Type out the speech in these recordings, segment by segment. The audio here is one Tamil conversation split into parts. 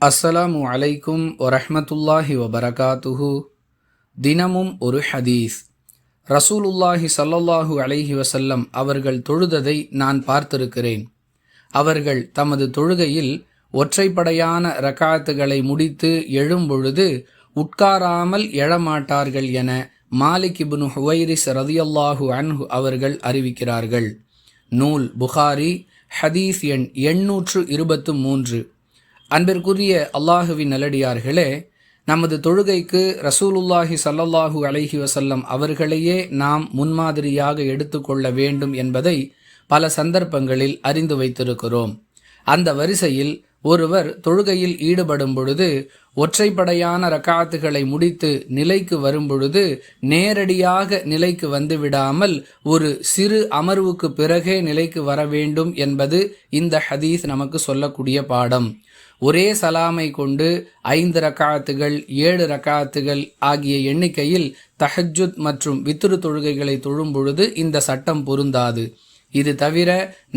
அஸ்ஸலாமு அலைக்கும் வரஹ்மத்துல்லாஹி வபரகாத்துஹு. தினமும் ஒரு ஹதீஸ். ரசூலுல்லாஹி ஸல்லல்லாஹு அலைஹி வஸல்லம் அவர்கள் தொழுததை நான் பார்த்திருக்கிறேன். அவர்கள் தமது தொழுகையில் ஒற்றைப்படையான ரக்காத்துகளை முடித்து எழும்பொழுது உட்காராமல் எழமாட்டார்கள் என மாலிக் இப்னு ஹுவைரிஸ் ரதியல்லாஹு அன்ஹு அவர்கள் அறிவிக்கிறார்கள். நூல் புகாரி, ஹதீஸ் எண் 823. அன்பிற்குரிய அல்லாஹுவின் நல்லடியார்களே, நமது தொழுகைக்கு ரசூலுல்லாஹி ஸல்லல்லாஹு அலைஹி வஸல்லம் அவர்களையே நாம் முன்மாதிரியாக எடுத்துக்கொள்ள வேண்டும் என்பதை பல சந்தர்ப்பங்களில் அறிந்து வைத்திருக்கிறோம். அந்த வரிசையில் ஒருவர் தொழுகையில் ஈடுபடும் பொழுது ஒற்றைப்படையான ரக்காத்துகளை முடித்து நிலைக்கு வரும்பொழுது நேரடியாக நிலைக்கு வந்துவிடாமல் ஒரு சிறு அமர்வுக்கு பிறகே நிலைக்கு வர வேண்டும் என்பது இந்த ஹதீஸ் நமக்கு சொல்லக்கூடிய பாடம். ஒரே சலாமை கொண்டு 5 ரக்காத்துகள் 7 ரக்காத்துகள் ஆகிய எண்ணிக்கையில் தஹஜ்ஜுத் மற்றும் வித்ரு தொழுகைகளை தொழும் பொழுது இந்த சட்டம் பொருந்தாது. இது தவிர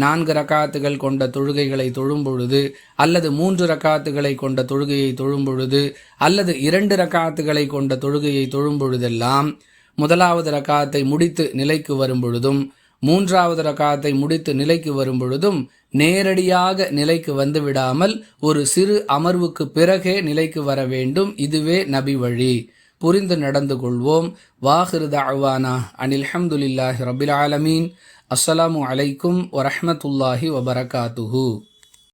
4 ரக்காத்துகள் கொண்ட தொழுகைகளை தொழும் பொழுது, அல்லது 3 ரக்காத்துகளை கொண்ட தொழுகையை தொழும் பொழுது, அல்லது 2 ரக்காத்துகளை கொண்ட தொழுகையை தொழும் பொழுதெல்லாம் முதலாவது ரக்காத்தை முடித்து நிலைக்கு வரும் பொழுதும் 3வது ரக்காத்தை முடித்து நிலைக்கு வரும் பொழுதும் நேரடியாக நிலைக்கு வந்து விடாமல் ஒரு சிறு அமர்வுக்கு பிறகே நிலைக்கு வர வேண்டும். இதுவே நபி வழி. புரிந்து நடந்து கொள்வோம். வாஹிரு தஅவானா அனில் ஹம்துலில்லாஹி ரப்பில் ஆலமீன். அஸ்ஸலாமு அலைக்கும் வரஹ்மத்துல்லாஹி வபரகாத்துஹு.